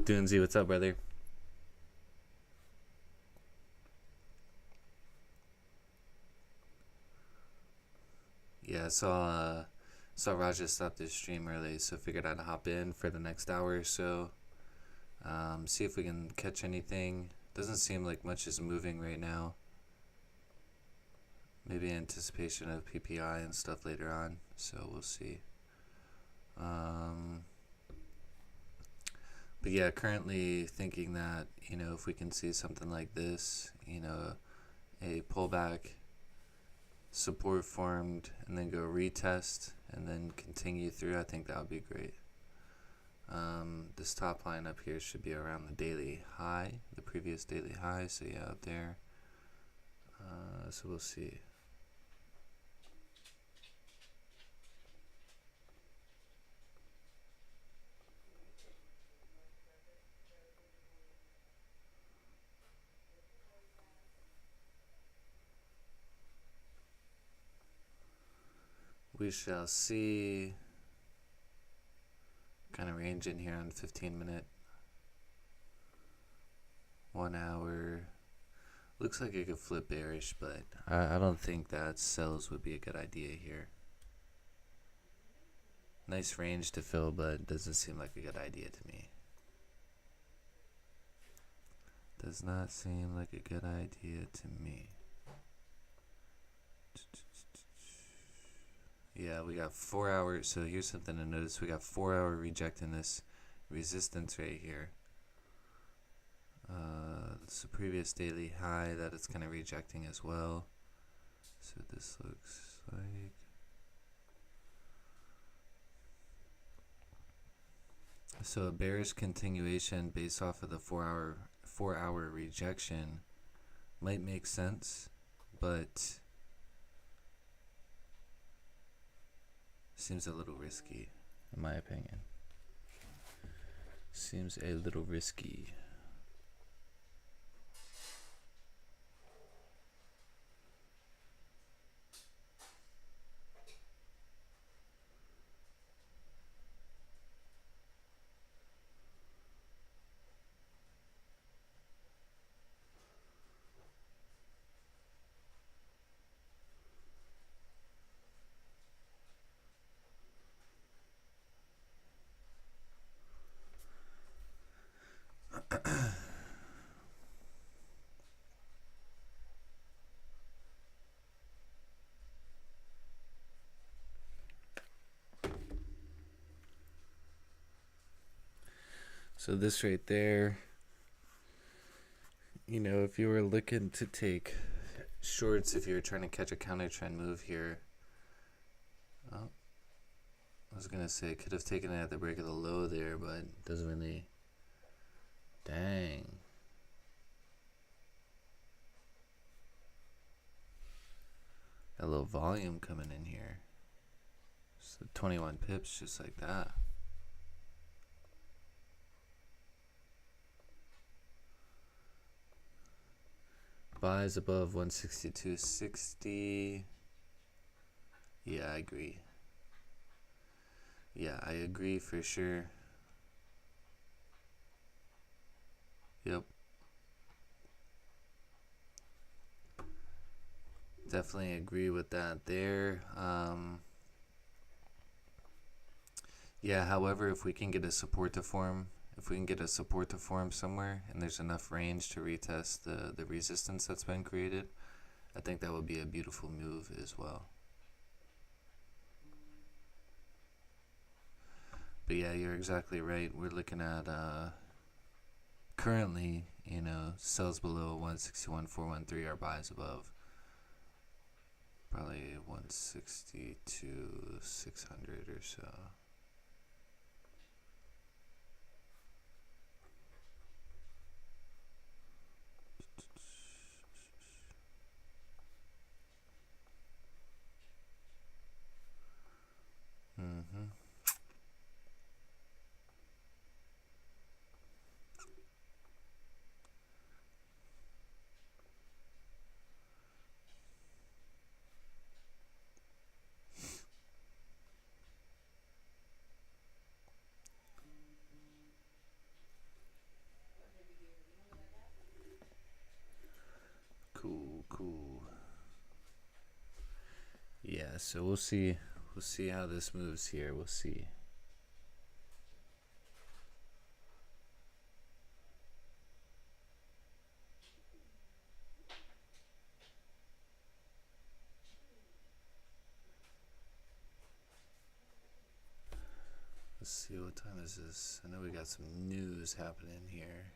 Doonsy, what's up, brother? Yeah, saw Raja stop this stream early, so figured I'd hop in for the next hour or so. See if we can catch anything. Doesn't seem like much is moving right now. Maybe anticipation of PPI and stuff later on, so we'll see. But yeah, currently thinking that, if we can see something like this, a pullback, support formed, and then go retest, and then continue through, I think that would be great. This top line up here should be around the daily high, the previous daily high, so yeah, up there. So we'll see. We shall see. Kind of range in here on 15-minute, 1 hour. Looks like it could flip bearish, but I don't think that sells would be a good idea here. Nice range to fill, but doesn't seem like a good idea to me. Does not seem like a good idea to me. Yeah, we got 4 hours. So here's something to notice. We got 4 hour rejecting this resistance right here. It's the previous daily high that it's kind of rejecting as well. So this looks like. So a bearish continuation based off of the 4 hour rejection might make sense, but seems a little risky, in my opinion. Seems a little risky. So this right there, if you were looking to take shorts, if you were trying to catch a counter trend move here, I was gonna say could have taken it at the break of the low there, but doesn't really. Dang. A little volume coming in here. So 21 pips just like that. Buys above 162.60. Yeah, I agree. Yeah, I agree for sure. Yep. Definitely agree with that there. Yeah, however, if we can get a support to form, somewhere and there's enough range to retest the resistance that's been created, I think that would be a beautiful move as well. But yeah, you're exactly right. We're looking at currently, sells below 161.413 are buys above. Probably 162.600 or so. So we'll see. We'll see how this moves here. We'll see. Let's see, what time is this? I know we got some news happening here.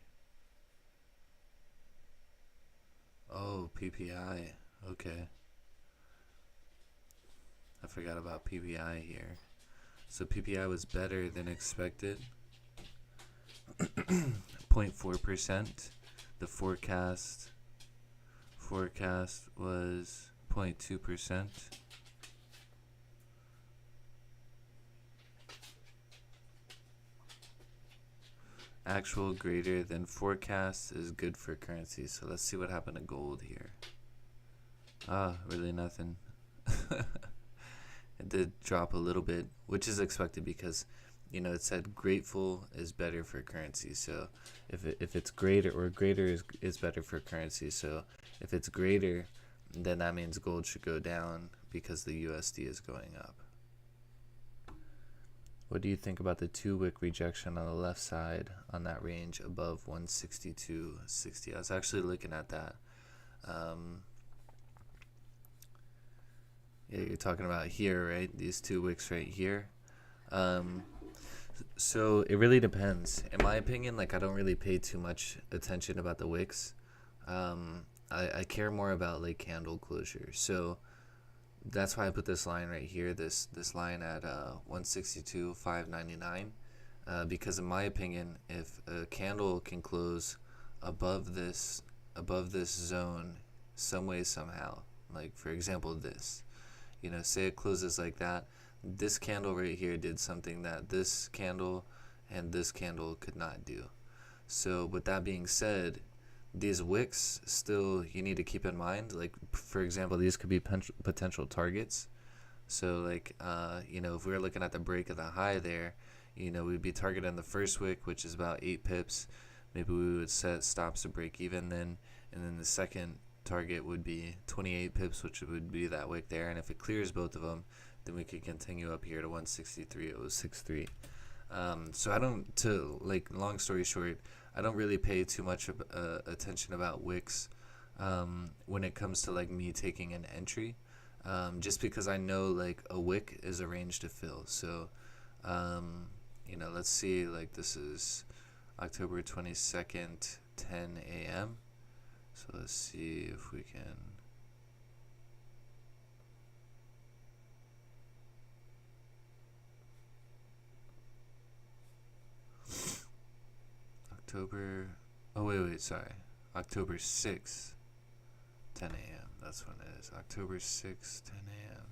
Oh, PPI. Okay. I forgot about PPI here. So PPI was better than expected. 0.4%. The forecast was 0.2%. Actual greater than forecast is good for currency. So let's see what happened to gold here. Really nothing. It did drop a little bit, which is expected because, you know, it said grateful is better for currency. So if it's greater, or greater is better for currency. So if it's greater, then that means gold should go down because the USD is going up. What do you think about the 2-wick rejection on the left side on that range above 162.60? I was actually looking at that. Yeah, you're talking about here, right? These 2 wicks right here. So it really depends. In my opinion, like, I don't really pay too much attention about the wicks. I care more about like candle closure. So that's why I put this line right here, this line at 162.599, because in my opinion, if a candle can close above this zone some way somehow, like for example this, you know, say it closes like that, this candle right here did something that this candle and this candle could not do. So with that being said, these wicks still you need to keep in mind. Like for example, these could be potential targets. So like you know, if we were looking at the break of the high there, you know, we'd be targeting the first wick, which is about 8 pips. Maybe we would set stops to break even then, and then the second target would be 28 pips, which would be that wick there. And if it clears both of them, then we could continue up here to 163.063. So I don't, to like, long story short, I don't really pay too much attention about wicks when it comes to like me taking an entry, just because I know like a wick is a range to fill. So you know, let's see, like this is October 22nd, 10 a.m. So let's see if we can. October 6th, 10 a.m. That's when it is. October 6th, 10 a.m.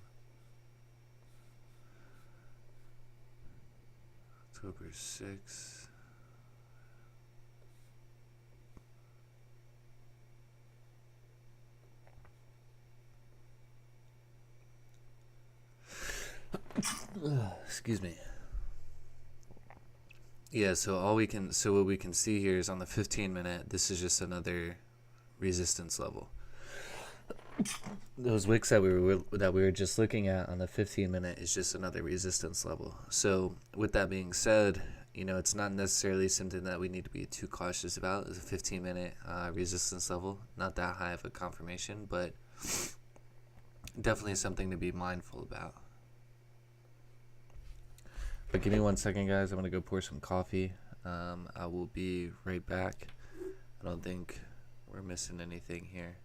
October 6th. Excuse me. Yeah, so what we can see here is on the 15-minute, this is just another resistance level. Those wicks that we were just looking at on the 15-minute is just another resistance level. So with that being said, you know, it's not necessarily something that we need to be too cautious about. It's a 15-minute resistance level, not that high of a confirmation, but definitely something to be mindful about. But give me 1 second, guys. I'm going to go pour some coffee. I will be right back. I don't think we're missing anything here.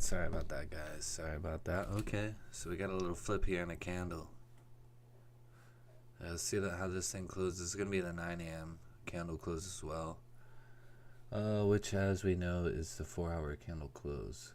Sorry about that, guys. Sorry about that. Okay, so we got a little flip here in a candle. See that how this thing closes. It's gonna be the 9 a.m. candle close as well, which, as we know, is the 4-hour candle close.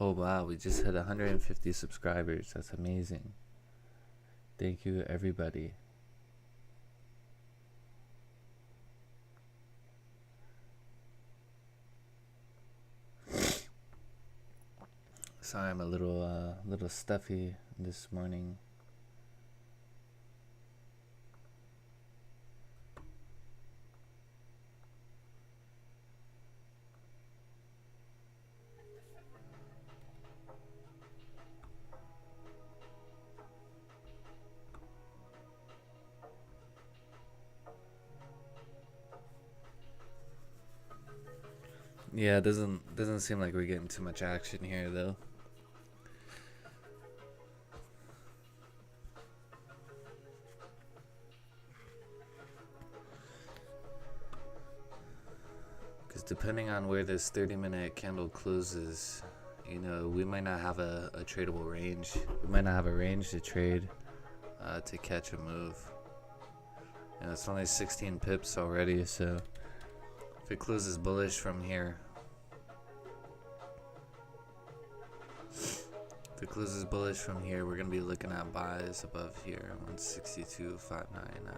Oh wow, we just hit 150 subscribers. That's amazing. Thank you, everybody. Sorry, I'm a little stuffy this morning. Yeah, it doesn't seem like we're getting too much action here though. Because depending on where this 30-minute candle closes, you know, we might not have a tradable range. We might not have a range to trade to catch a move. And it's only 16 pips already, so if it closes bullish from here, we're going to be looking at buys above here, 162,599.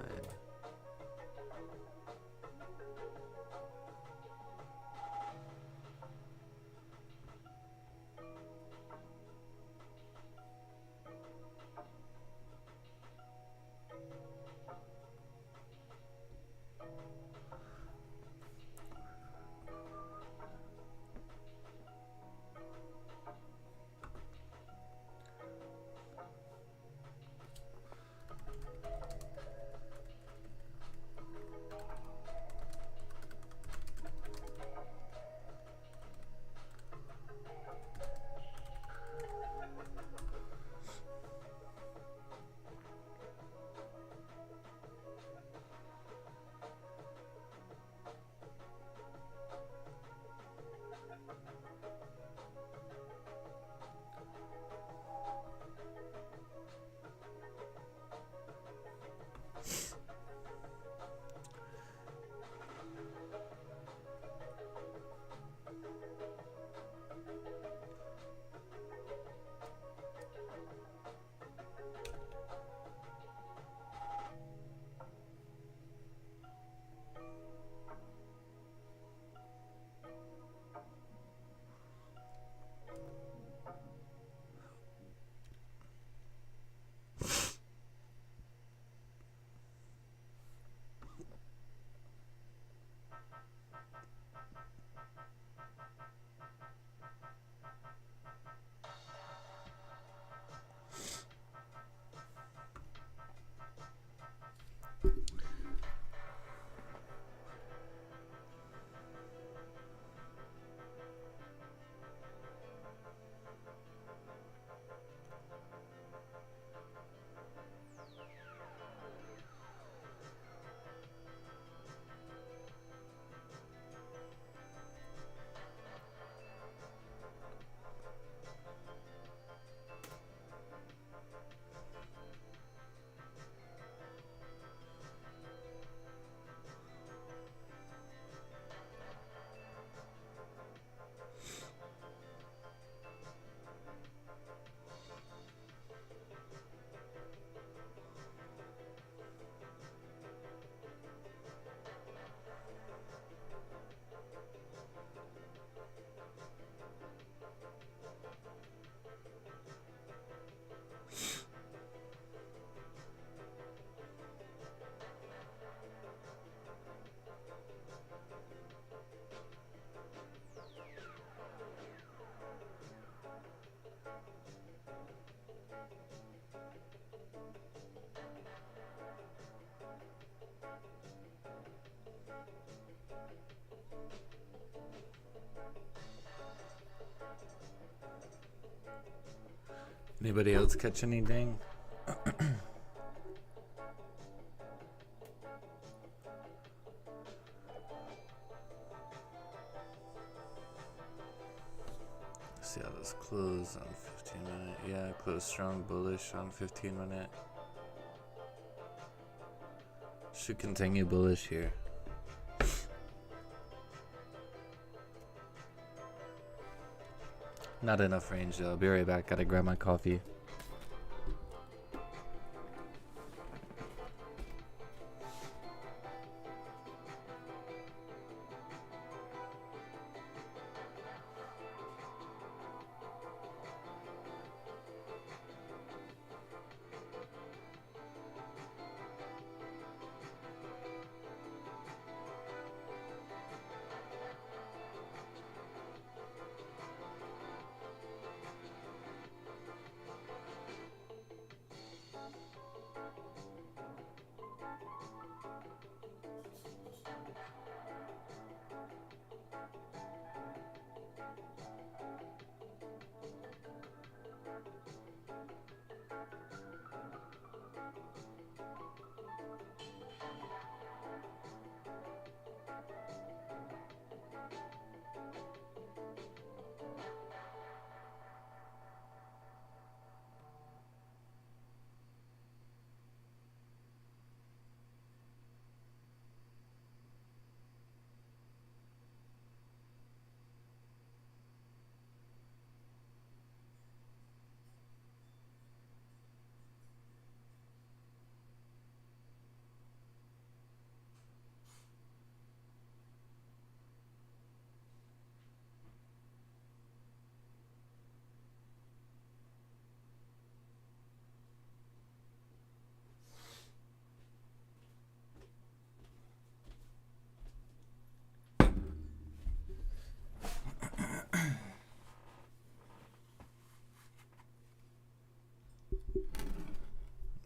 Anybody else catch anything? See how this closed on 15 minute. Yeah, closed strong bullish on 15 minute. Should continue bullish here. Not enough range though. I'll be right back. Gotta grab my coffee.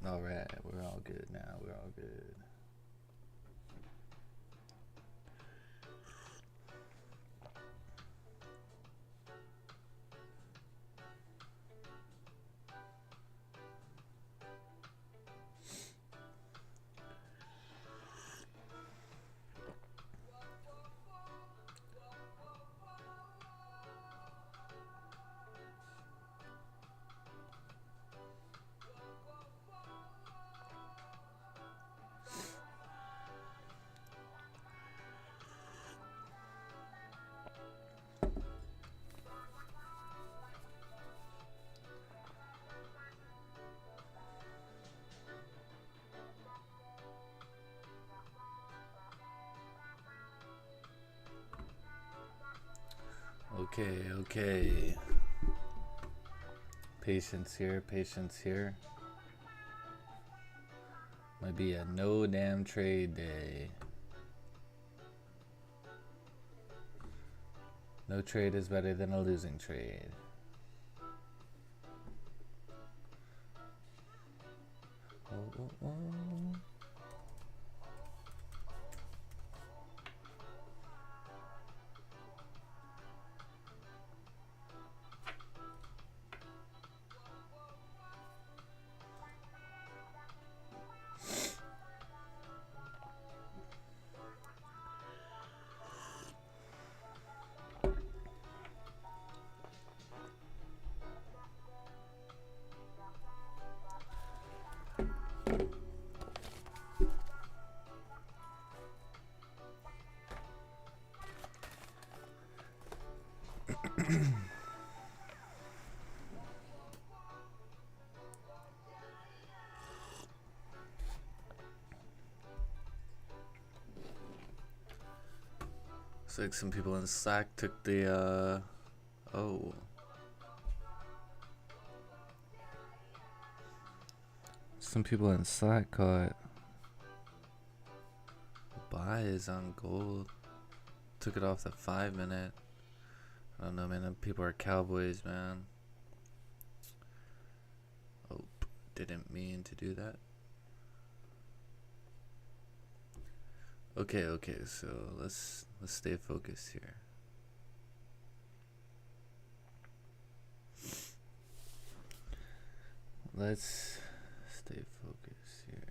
Alright, we're all good now. We're all good. Okay. Patience here, patience here. Might be a no damn trade day. No trade is better than a losing trade. Oh. Looks like some people in Slack took the some people in Slack caught buys on gold. Took it off the 5 minute. I don't know, man. Them people are cowboys, man. Oh, didn't mean to do that. Okay, so let's stay focused here. let's stay focused here.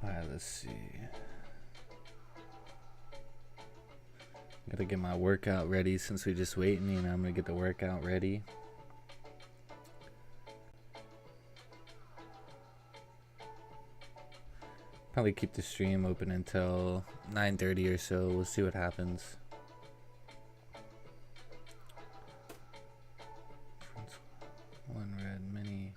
Alright, let's see. Gotta get my workout ready since we just waiting, you know, I'm gonna get the workout ready. Probably keep the stream open until 9:30 or so. We'll see what happens. One red mini.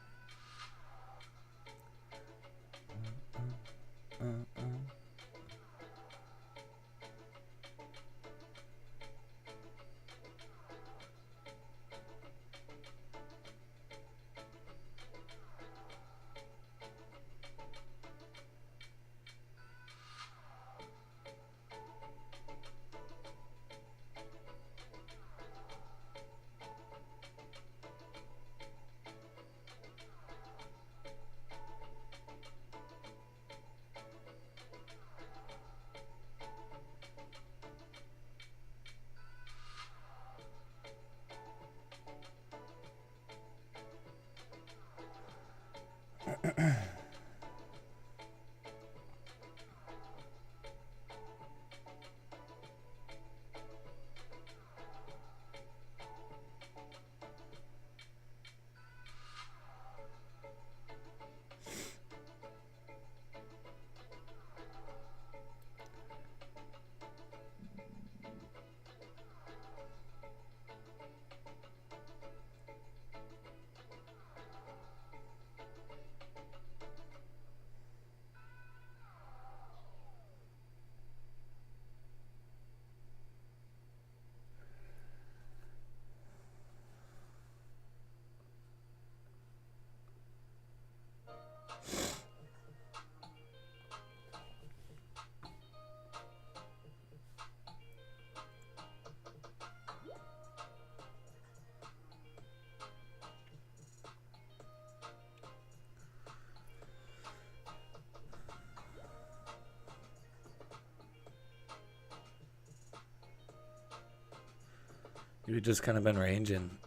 We've just kind of been ranging.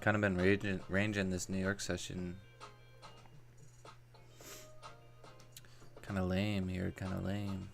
Kind of been ranging this New York session. Kind of lame here, kind of lame.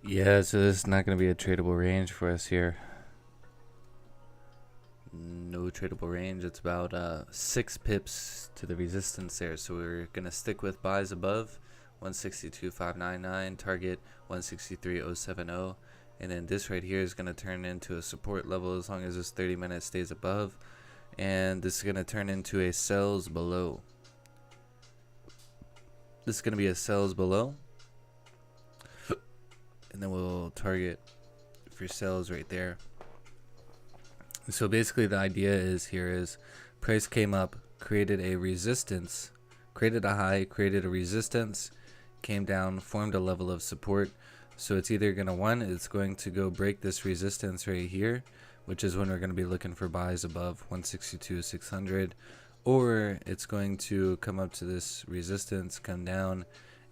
Yeah, so this is not going to be a tradable range for us here. No tradable range. It's about 6 pips to the resistance there. So we're going to stick with buys above 162.599, target 163.070. And then this right here is going to turn into a support level as long as this 30 minutes stays above. And this is going to turn into a sells below. This is going to be a sells below. And then we'll target for sells right there. So basically the idea is here is price came up, created a resistance, created a high, created a resistance, came down, formed a level of support. So it's either going to, it's going to go break this resistance right here, which is when we're going to be looking for buys above 162.600, or it's going to come up to this resistance, come down,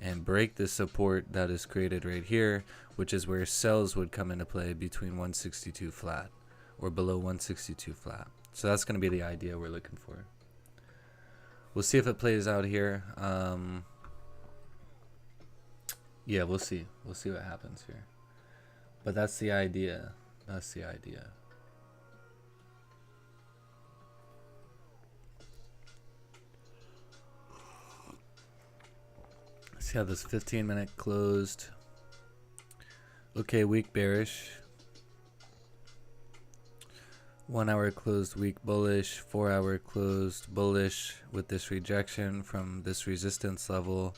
and break the support that is created right here, which is where sells would come into play between 162 flat or below 162 flat. So that's going to be the idea we're looking for. We'll see if it plays out here. Yeah, we'll see. We'll see what happens here. But that's the idea. That's the idea. See how this 15-minute closed. Okay, weak bearish. 1 hour closed weak bullish. 4 hour closed bullish with this rejection from this resistance level.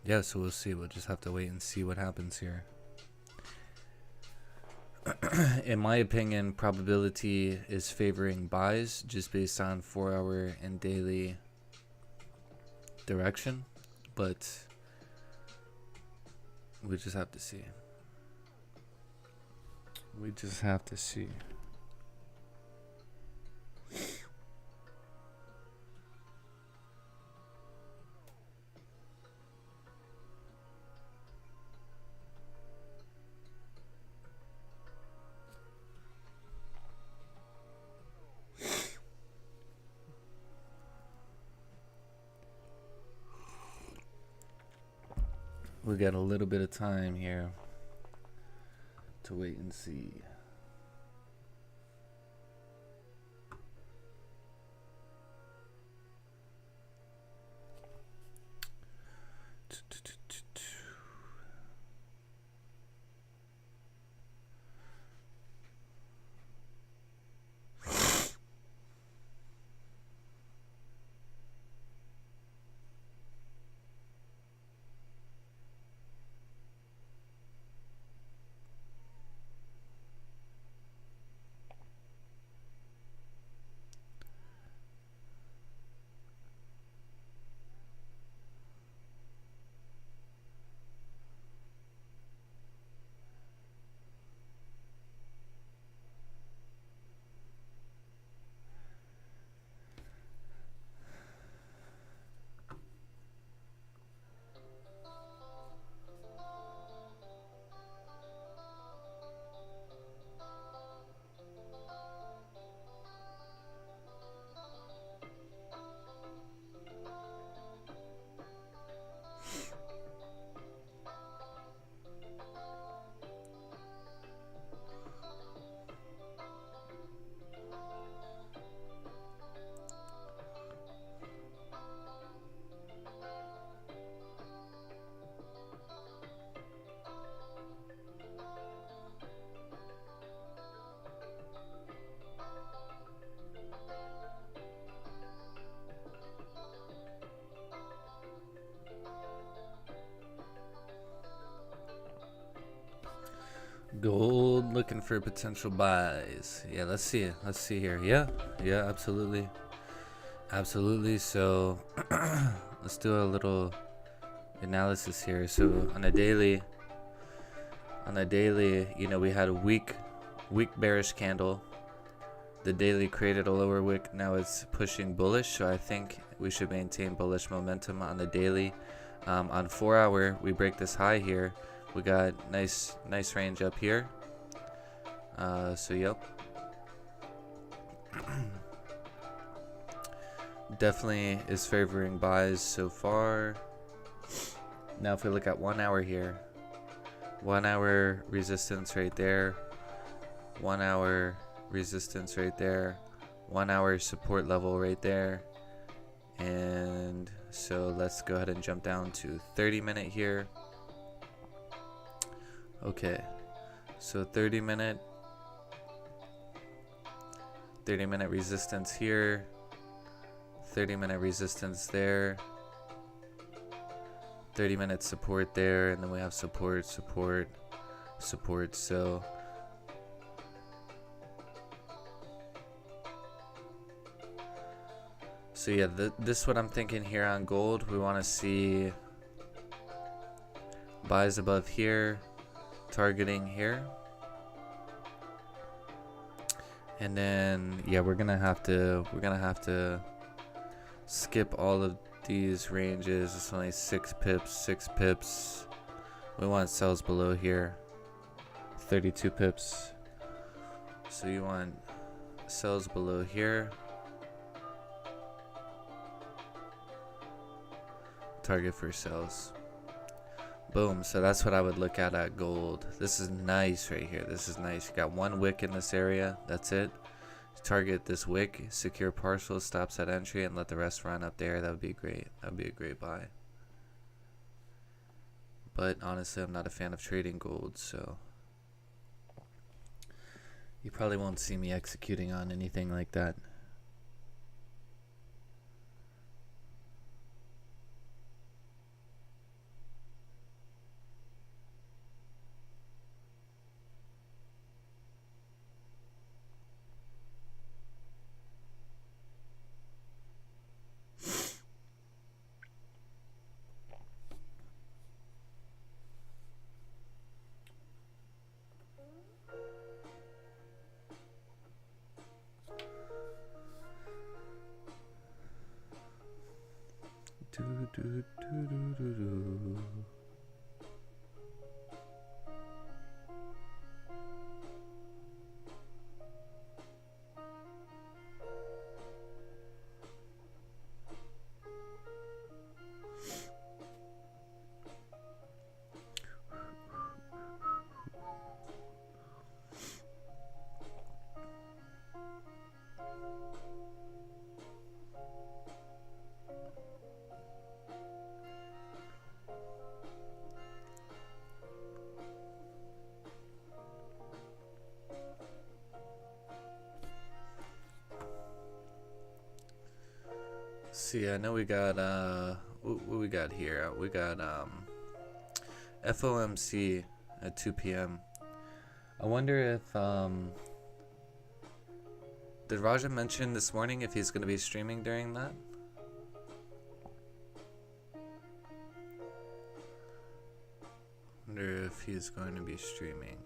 Yeah, so we'll see. We'll just have to wait and see what happens here. In my opinion, probability is favoring buys just based on 4 hour and daily direction, but we just have to see. We just have to see. We got a little bit of time here to wait and see. Gold looking for potential buys. Yeah, let's see it. Let's see here. Yeah, absolutely. Absolutely. So let's do a little analysis here. So on a daily, you know, we had a weak bearish candle. The daily created a lower wick. Now it's pushing bullish. So I think we should maintain bullish momentum on the daily. On 4 hour, we break this high here. We got nice range up here. So yep. Definitely is favoring buys so far. Now if we look at 1 hour here, 1 hour resistance right there, 1 hour resistance right there, 1 hour support level right there. And so let's go ahead and jump down to 30-minute here. Okay, so 30-minute resistance here, 30-minute resistance there, 30-minute support there, and then we have support, support, support. So yeah, this is what I'm thinking here on gold. We want to see buys above here, targeting here, and then yeah, we're gonna have to skip all of these ranges. It's only 6 pips. We want sells below here, 32 pips. So you want sells below here, target for sells. Boom. So that's what I would look at gold. This is nice right here. This is nice. You got 1 wick in this area. That's it. Target this wick, secure partial, stops at entry, and let the rest run up there. That would be great. That would be a great buy. But honestly, I'm not a fan of trading gold, so you probably won't see me executing on anything like that. See, I know we got what we got here. We got FOMC at 2 p.m. I wonder if did Raja mention this morning if he's going to be streaming during that? Wonder if he's going to be streaming.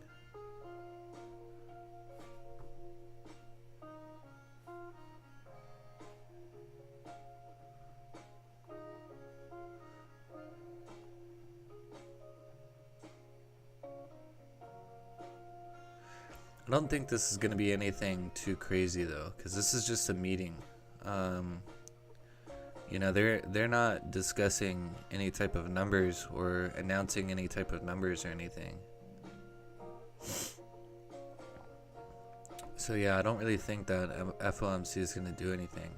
I don't think this is going to be anything too crazy though, because this is just a meeting. You know, they're not discussing any type of numbers or announcing any type of numbers or anything. So yeah, I don't really think that FOMC is going to do anything.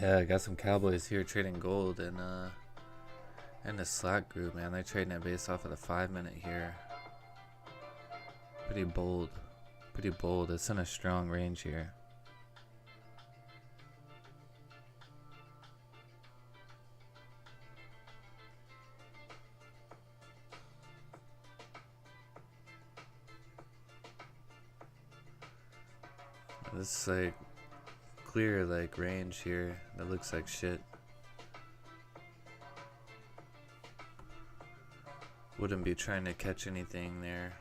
Yeah, I got some cowboys here trading gold and in the Slack group, man. They're trading it based off of the 5-minute here. Pretty bold. Pretty bold. It's in a strong range here. This is like clear like range here that looks like shit. Wouldn't be trying to catch anything there.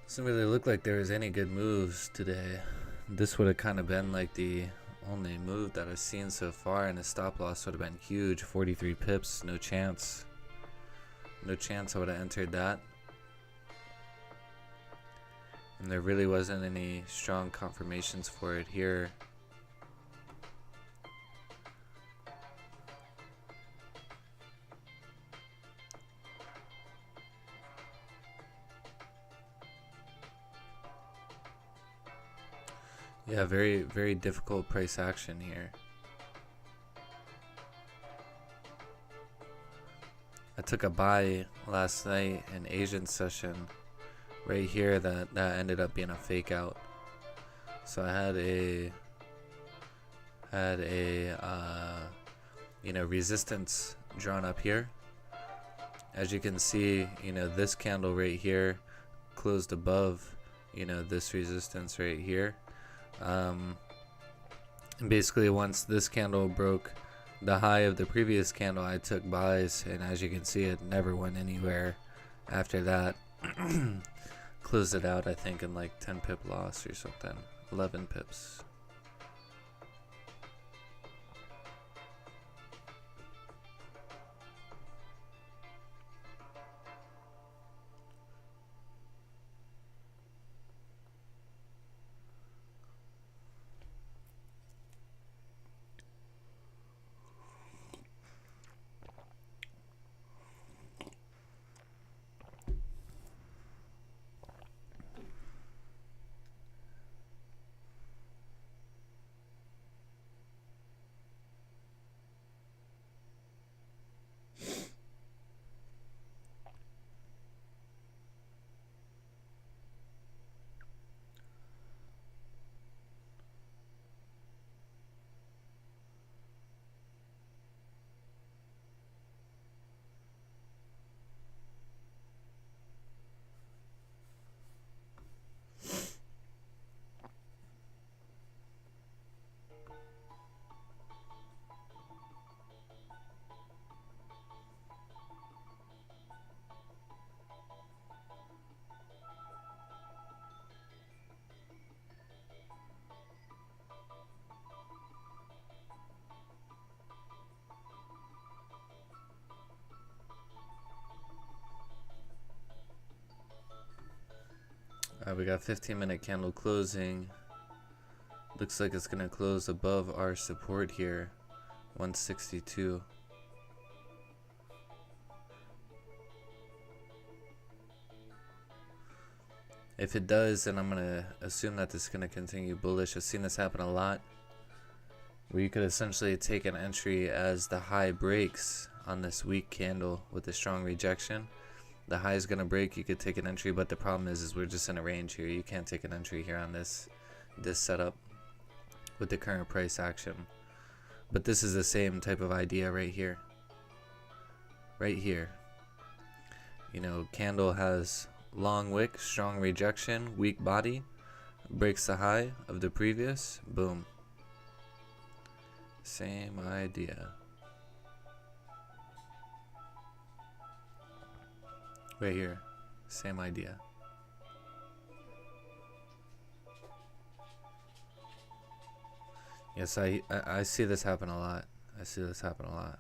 Doesn't really look like there was any good moves today. This would have kind of been like the only move that I've seen so far, and the stop loss would have been huge. 43 pips, no chance. No chance I would have entered that. And there really wasn't any strong confirmations for it here. Yeah, very, very difficult price action here. I took a buy last night in Asian session right here that ended up being a fake out. So I had a resistance drawn up here. As you can see, this candle right here closed above, this resistance right here. And basically once this candle broke the high of the previous candle, I took buys, and as you can see, it never went anywhere after that. Closed it out, I think, in like 10 pip loss or something. 11 pips. We got 15-minute candle closing. Looks like it's going to close above our support here, 162. If it does, then I'm going to assume that this is going to continue bullish. I've seen this happen a lot, where you could essentially take an entry as the high breaks on this weak candle with a strong rejection. The high is going to break, you could take an entry, but the problem is we're just in a range here. You can't take an entry here on this setup with the current price action. But this is the same type of idea right here. Right here. Candle has long wick, strong rejection, weak body, breaks the high of the previous, boom. Same idea. Right here, same idea. Yes, I see this happen a lot. I see this happen a lot.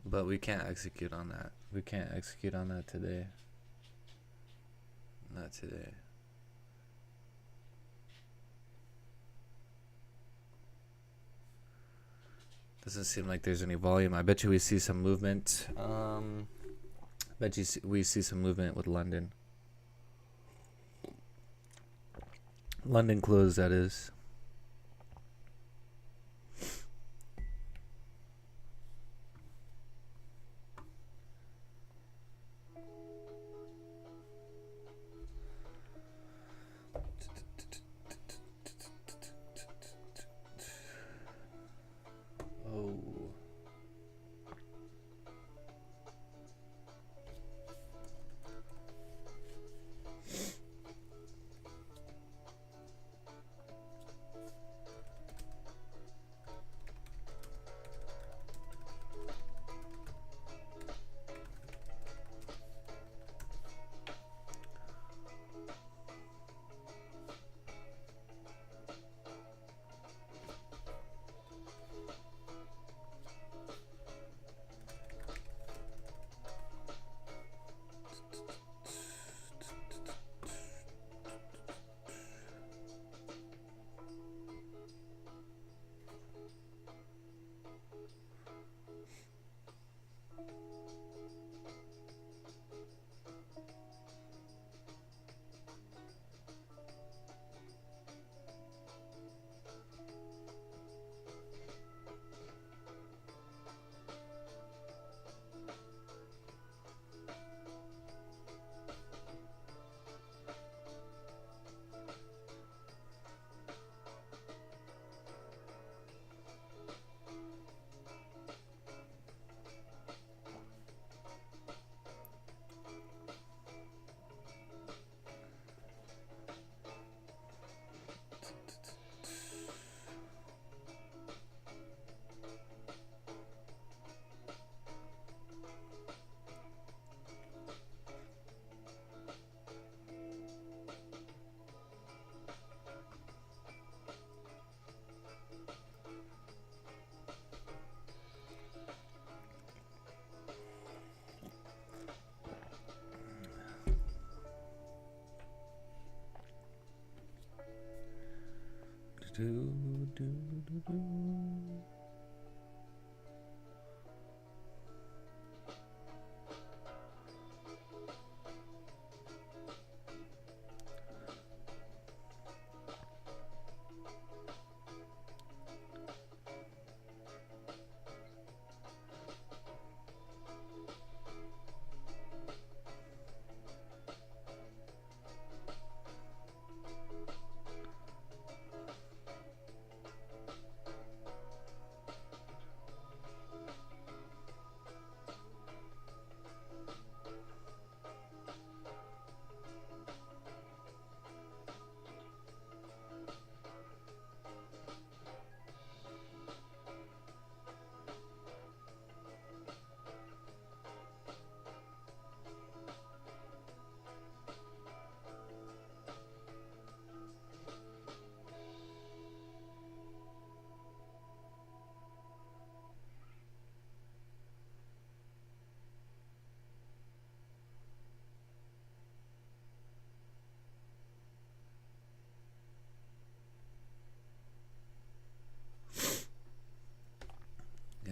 But we can't execute on that. We can't execute on that today. Not today. Doesn't seem like there's any volume. I bet you we see some movement. Bet you we see some movement with London. London close, that is.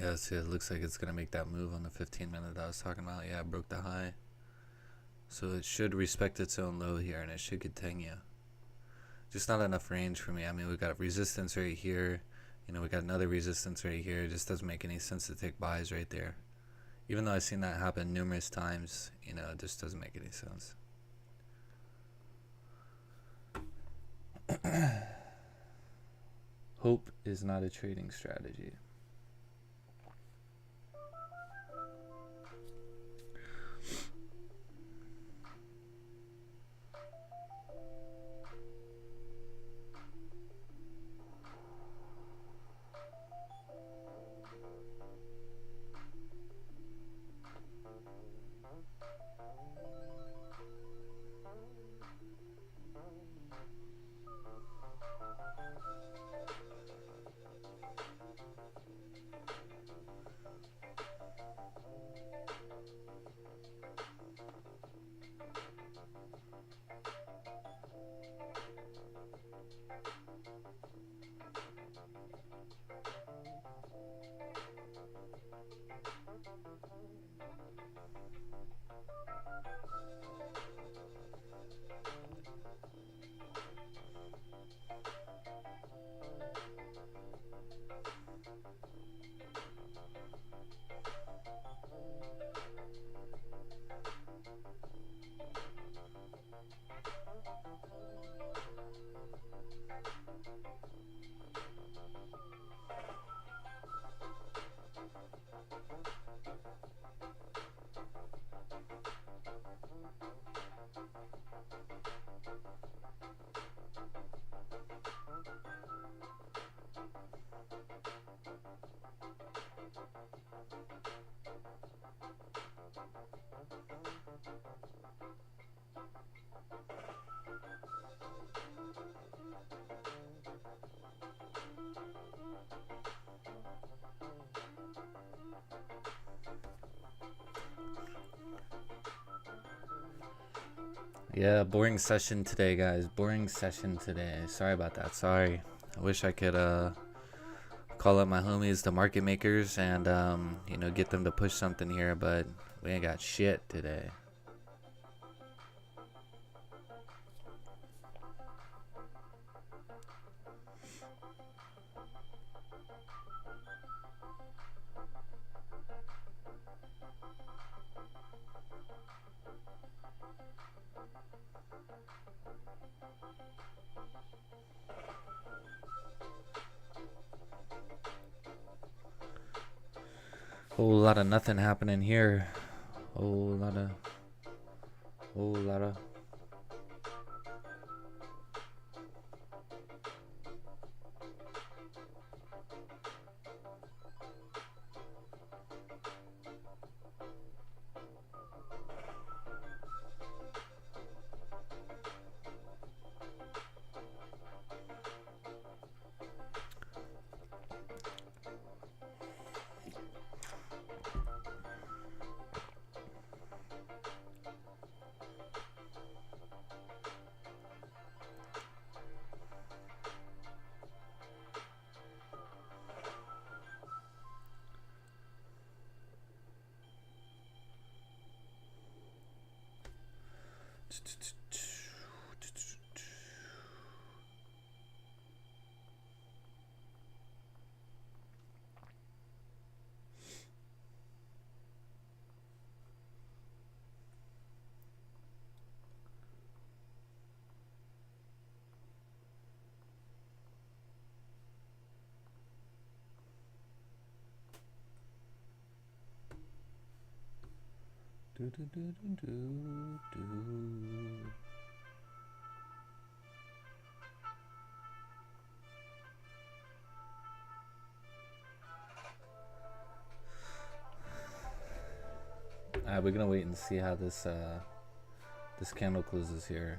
Yeah, see, it looks like it's going to make that move on the 15-minute that I was talking about. Yeah, it broke the high. So it should respect its own low here, and it should continue. Just not enough range for me. I mean, we got resistance right here. You know, we got another resistance right here. It just doesn't make any sense to take buys right there. Even though I've seen that happen numerous times, you know, it just doesn't make any sense. Hope is not a trading strategy. Yeah, boring session today, guys. Boring session today. Sorry about that. Sorry. I wish I could call up my homies, the market makers, and get them to push something here, but we ain't got shit today. Whole lot of nothing happening here. Whole lot of. Alright, we're gonna wait and see how this candle closes here.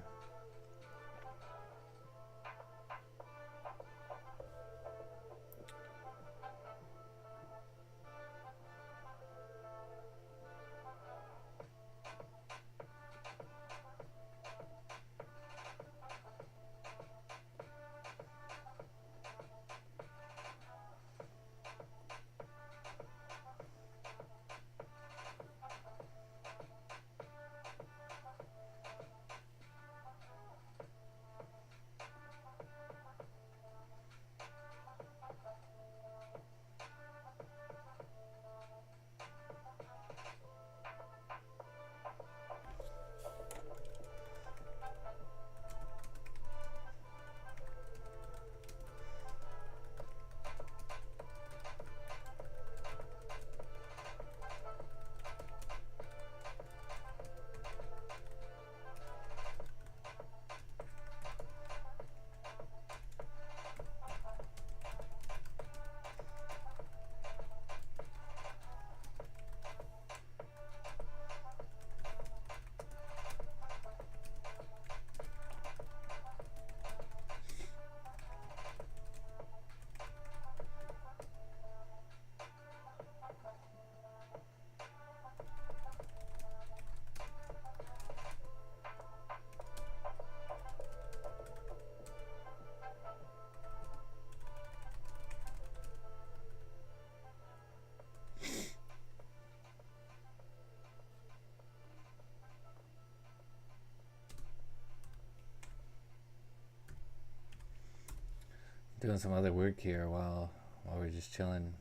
Doing some other work here while we're just chilling.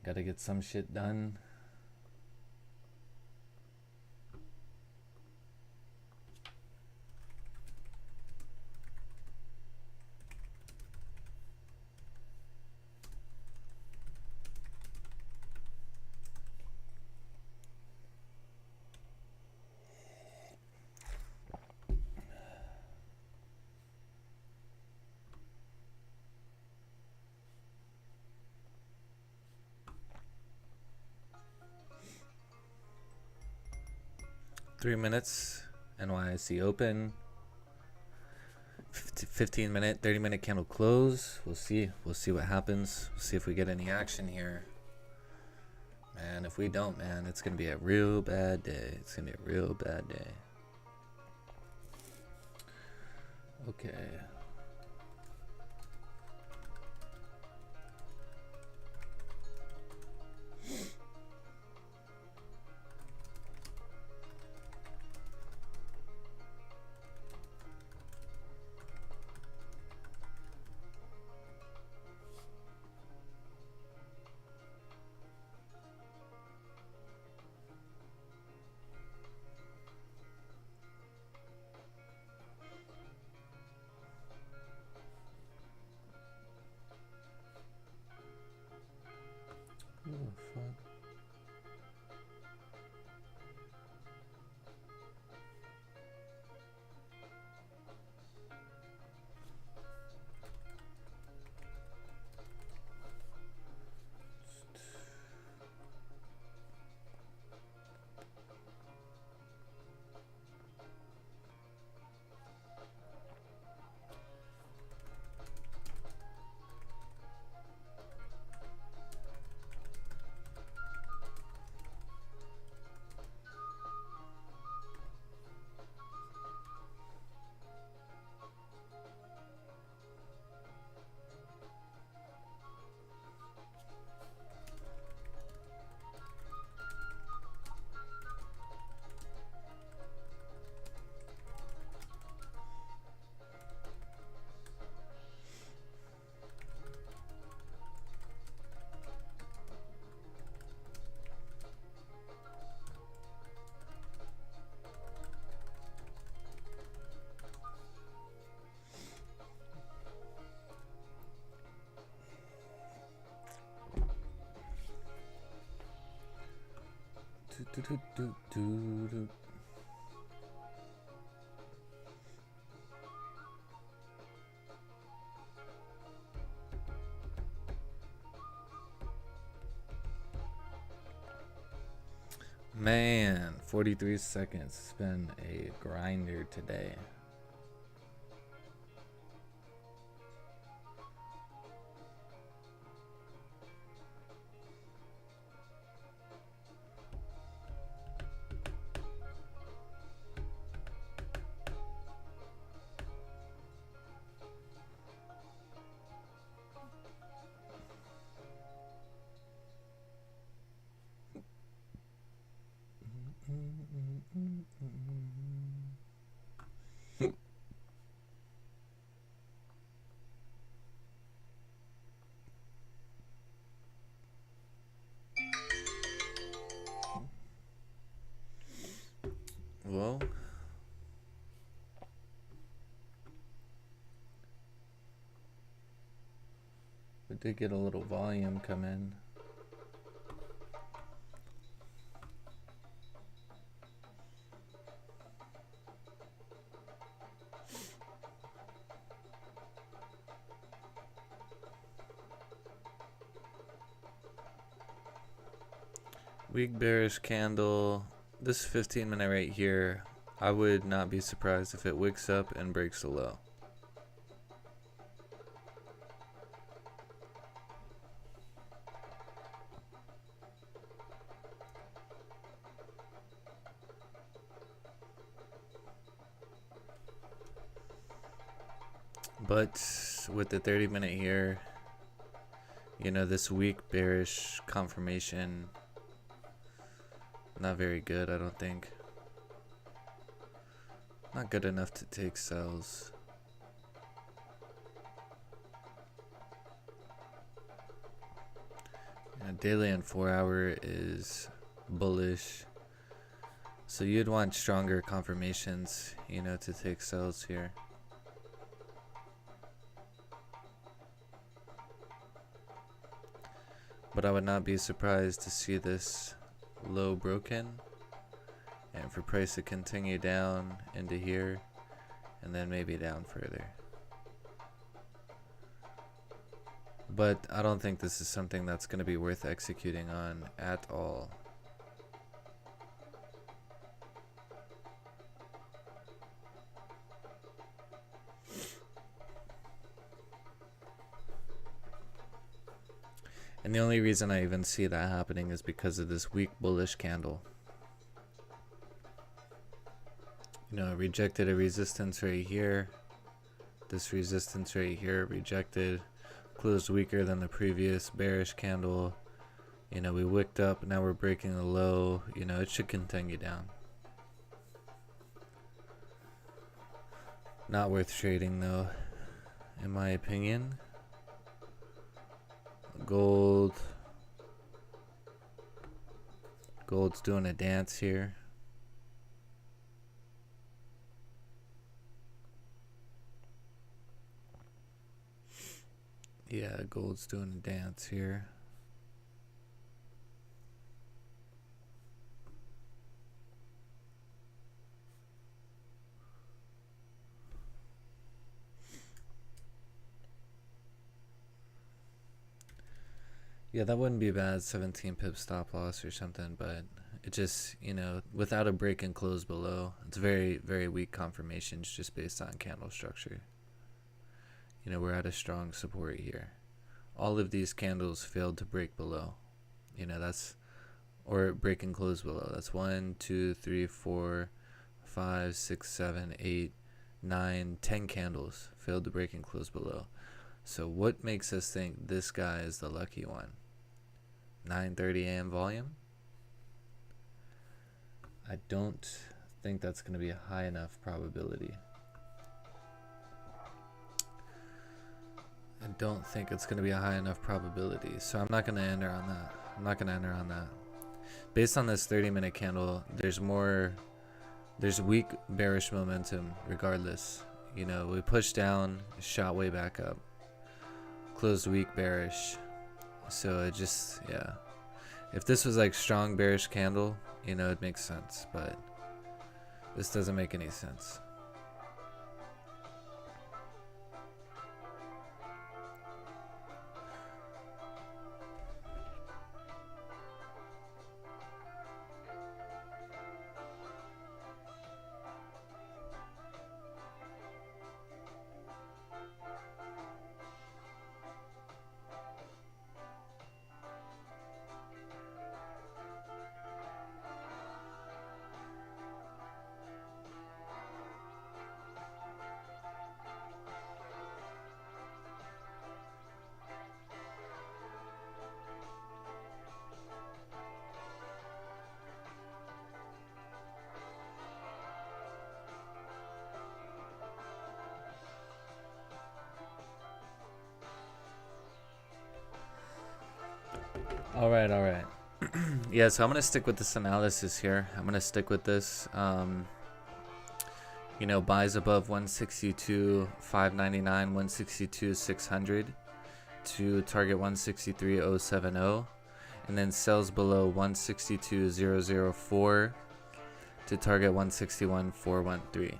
Gotta get some shit done. Three minutes, NYSE open. 15 minute, 30 minute candle close. We'll see what happens. We'll see if we get any action here. Man, if we don't, man, it's gonna be a real bad day. It's gonna be a real bad day. Okay. Oh, fuck. Man, 43 seconds. It's been a grinder today. Well, we did get a little volume come in. Weak bearish candle. This 15-minute right here, I would not be surprised if it wicks up and breaks the low. But with the 30-minute here, you know, this weak bearish confirmation, not very good, I don't think. Not good enough to take sells. Yeah, daily and 4 hour is bullish. So you'd want stronger confirmations, you know, to take sells here. But I would not be surprised to see this low broken and for price to continue down into here and then maybe down further. But I don't think this is something that's going to be worth executing on at all. And the only reason I even see that happening is because of this weak bullish candle. You know, it rejected a resistance right here. This resistance right here rejected, closed weaker than the previous bearish candle. You know, we wicked up, now we're breaking the low. You know, it should continue down. Not worth trading though, in my opinion. Gold's doing a dance here. Yeah, gold's doing a dance here. Yeah, that wouldn't be bad, 17 pip stop loss or something, but it just, you know, without a break and close below, it's very, very weak confirmations just based on candle structure. You know, we're at a strong support here. All of these candles failed to break below. You know, that's, or break and close below. That's 1, 2, 3, 4, 5, 6, 7, 8, 9, 10 candles failed to break and close below. So what makes us think this guy is the lucky one? 9:30 a.m. volume? I don't think that's going to be a high enough probability. I don't think it's going to be a high enough probability. So I'm not going to enter on that. I'm not going to enter on that. Based on this 30-minute candle, there's weak bearish momentum regardless. You know, we pushed down, shot way back up. Closed weak bearish. So it just, yeah. If this was like strong bearish candle, you know, it makes sense. But this doesn't make any sense. All right. Yeah, so I'm gonna stick with this analysis here. I'm gonna stick with this. You know, buys above 162, 599, 162, 600 to target 163.070, and then sells below 162.004 to target 161.413.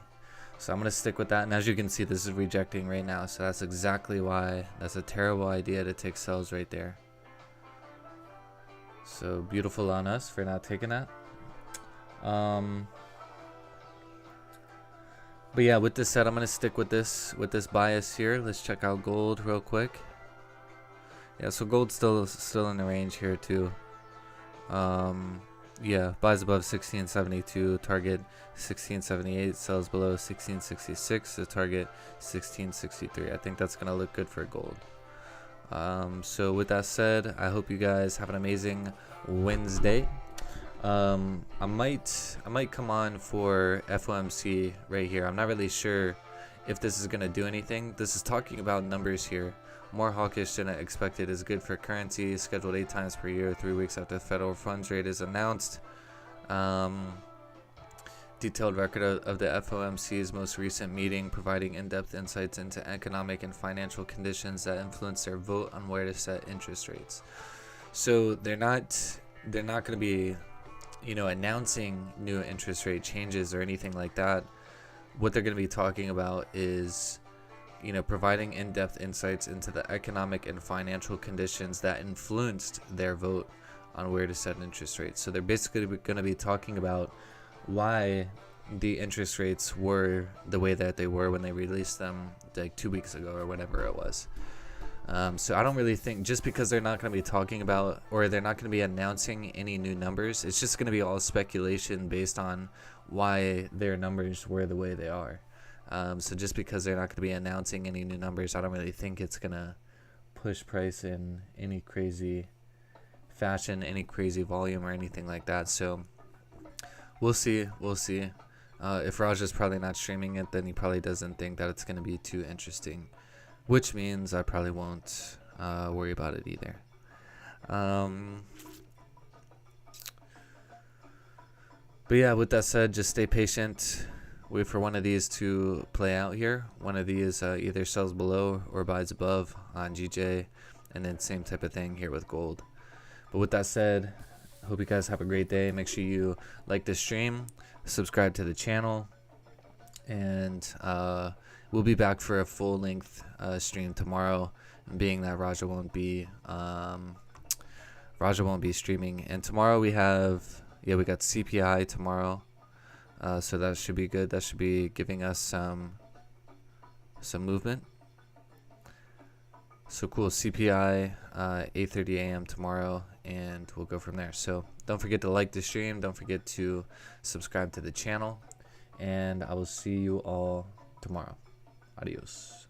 So I'm gonna stick with that. And as you can see, this is rejecting right now. So that's exactly why that's a terrible idea to take sells right there. So beautiful on us for not taking that. But yeah, with this said, I'm gonna stick with this bias here. Let's check out gold real quick. Yeah, so gold's still in the range here too. Yeah, buys above 1672, target 1678, sells below 1666 to target 1663. I think that's gonna look good for gold. So with that said, I hope you guys have an amazing Wednesday. I might come on for FOMC right here. I'm not really sure if this is gonna do anything. This is talking about numbers here. More hawkish than expected is good for currency. Scheduled 8 times per year, 3 weeks after the federal funds rate is announced. Detailed record of the FOMC's most recent meeting, providing in-depth insights into economic and financial conditions that influence their vote on where to set interest rates. So they're not going to be, you know, announcing new interest rate changes or anything like that. What they're going to be talking about is, you know, providing in-depth insights into the economic and financial conditions that influenced their vote on where to set interest rates. So they're basically going to be talking about why the interest rates were the way that they were when they released them like 2 weeks ago or whatever it was. So I don't really think, just because they're not going to be talking about, or they're not going to be announcing any new numbers, it's just going to be all speculation based on why their numbers were the way they are. So just because they're not going to be announcing any new numbers, I don't really think it's going to push price in any crazy fashion, any crazy volume or anything like that. So we'll see. If Raj is probably not streaming it, then he probably doesn't think that it's going to be too interesting, which means I probably won't worry about it either. But yeah, with that said, just stay patient. Wait for one of these to play out here. One of these either sells below or buys above on GJ, and then same type of thing here with gold. But with that said, hope you guys have a great day. Make sure you like this stream, subscribe to the channel, and we'll be back for a full-length stream tomorrow. Being that Raja won't be streaming, and tomorrow we got CPI tomorrow. So that should be good. That should be giving us some movement. So cool. CPI 8:30 a.m. tomorrow, and we'll go from there. So don't forget to like the stream. Don't forget to subscribe to the channel, and I will see you all tomorrow. Adios.